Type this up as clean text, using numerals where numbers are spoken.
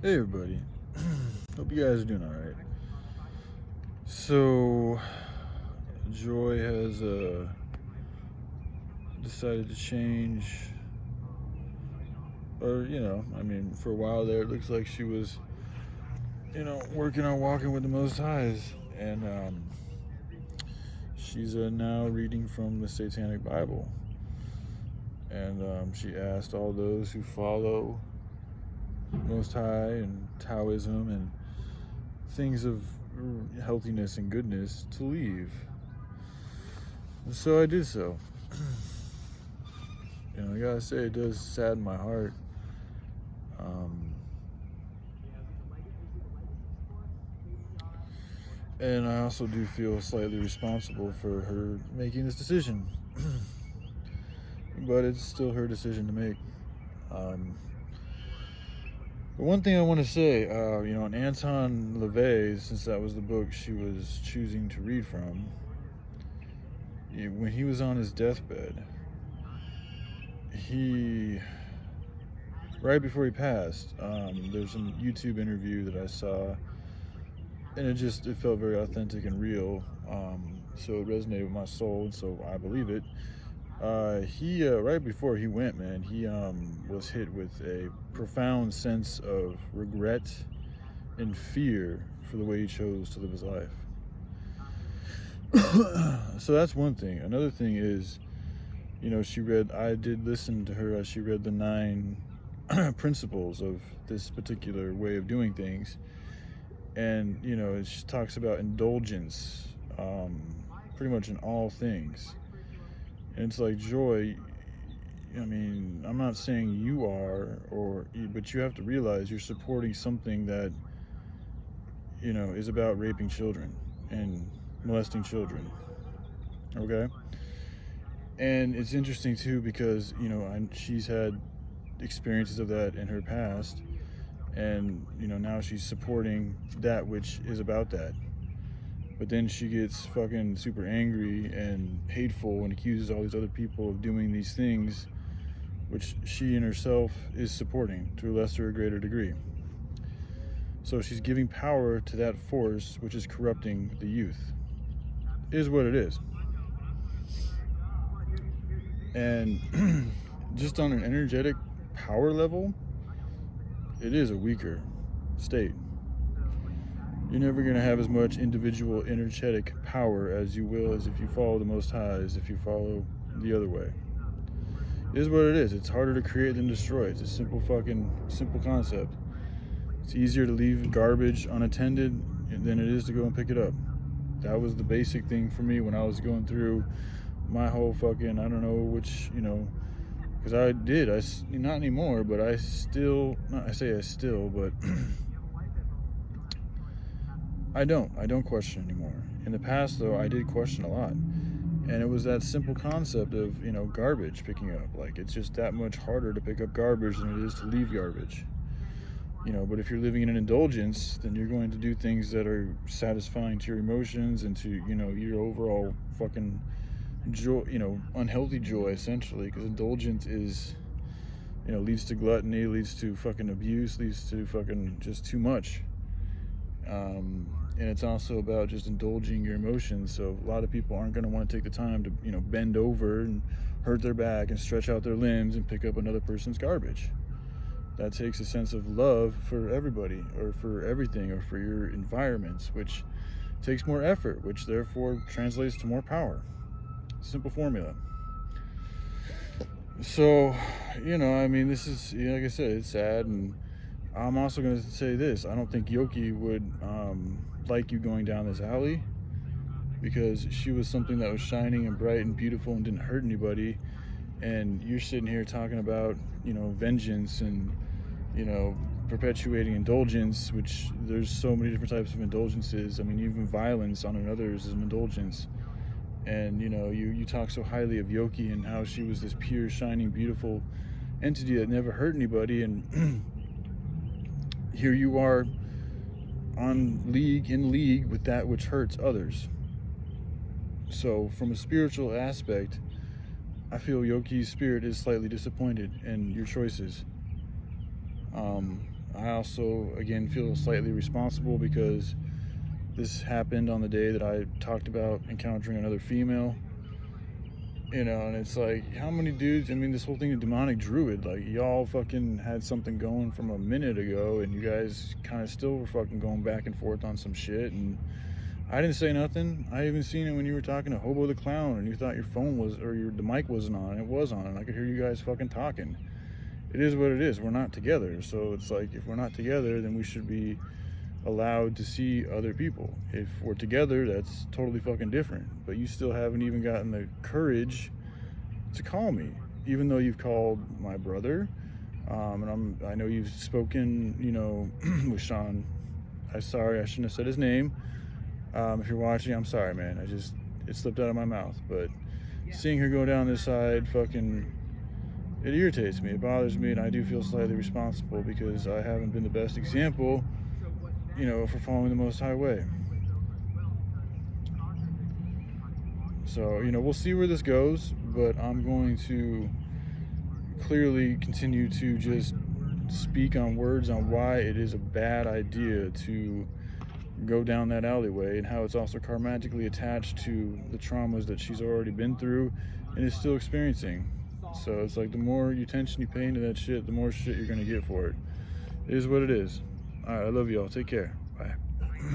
Hey everybody, hope you guys are doing alright. So, Joy has decided to change, or for a while there it looks like she was, working on walking with the Most Highs, and she's now reading from the Satanic Bible, and she asked all those who follow Most High and Taoism and things of healthiness and goodness to leave. So I did so. I gotta say, it does sadden my heart. And I also do feel slightly responsible for her making this decision. But it's still her decision to make. But one thing I want to say, in Anton LaVey, since that was the book she was choosing to read from, when he was on his deathbed, right before he passed, there's a YouTube interview that I saw, and it felt very authentic and real, so it resonated with my soul, and so I believe it. He right before he went, man, he was hit with a profound sense of regret and fear for the way he chose to live his life. So that's one thing. Another thing is, I did listen to her as she read the 9 principles of this particular way of doing things. And, she talks about indulgence, pretty much in all things. And it's like, Joy, I'm not saying you are, but you have to realize you're supporting something that, is about raping children and molesting children. Okay? And it's interesting too because, she's had experiences of that in her past, and, now she's supporting that which is about that. But then she gets fucking super angry and hateful and accuses all these other people of doing these things, which she in herself is supporting to a lesser or greater degree. So she's giving power to that force which is corrupting the youth. Is what it is. And just on an energetic power level, it is a weaker state. You're never going to have as much individual energetic power as you will as if you follow the Most Highs, if you follow the other way. It is what it is. It's harder to create than destroy. It's a simple concept. It's easier to leave garbage unattended than it is to go and pick it up. That was the basic thing for me when I was going through my whole fucking, I don't know which, because not anymore, but I still, but I don't question anymore. In the past, though, I did question a lot. And it was that simple concept of, garbage picking up. Like, it's just that much harder to pick up garbage than it is to leave garbage. But if you're living in an indulgence, then you're going to do things that are satisfying to your emotions and to, your overall fucking joy, unhealthy joy, essentially. Because indulgence is, leads to gluttony, leads to fucking abuse, leads to fucking just too much. And it's also about just indulging your emotions. So a lot of people aren't going to want to take the time to, bend over and hurt their back and stretch out their limbs and pick up another person's garbage. That takes a sense of love for everybody, or for everything, or for your environments, which takes more effort, which therefore translates to more power. Simple formula. So, this is, like I said, it's sad. And I'm also going to say this. I don't think Yoki would like you going down this alley, because she was something that was shining and bright and beautiful and didn't hurt anybody. And you're sitting here talking about, vengeance and, perpetuating indulgence, which there's so many different types of indulgences. Even violence on another is an indulgence. And, you talk so highly of Yoki and how she was this pure, shining, beautiful entity that never hurt anybody. And here you are in league with that which hurts others. So from a spiritual aspect, I feel Yoki's spirit is slightly disappointed in your choices. I also, again, feel slightly responsible because this happened on the day that I talked about encountering another female. You know, and it's like, how many dudes, I mean, this whole thing of demonic druid, like, y'all fucking had something going from a minute ago, and you guys kind of still were fucking going back and forth on some shit, and I didn't say nothing. I even seen it when you were talking to Hobo the Clown, and you thought your phone was, or the mic wasn't on, and it was on, and I could hear you guys fucking talking. It is what it is. We're not together, so it's like, if we're not together, then we should be allowed to see other people. If we're together, that's totally fucking different. But you still haven't even gotten the courage to call me, even though you've called my brother, and I know you've spoken, you know, with Sean. I'm sorry, I shouldn't have said his name. If you're watching, I'm sorry, man. It slipped out of my mouth. But seeing her go down this side, fucking, it irritates me. It bothers me, and I do feel slightly responsible because I haven't been the best example, you know, for following the Most High way. So, you know, we'll see where this goes, but I'm going to clearly continue to just speak on words on why it is a bad idea to go down that alleyway, and how it's also karmatically attached to the traumas that she's already been through and is still experiencing. So it's like, the more attention you pay into that shit, the more shit you're going to get for it. It is what it is. All right, I love y'all. Take care.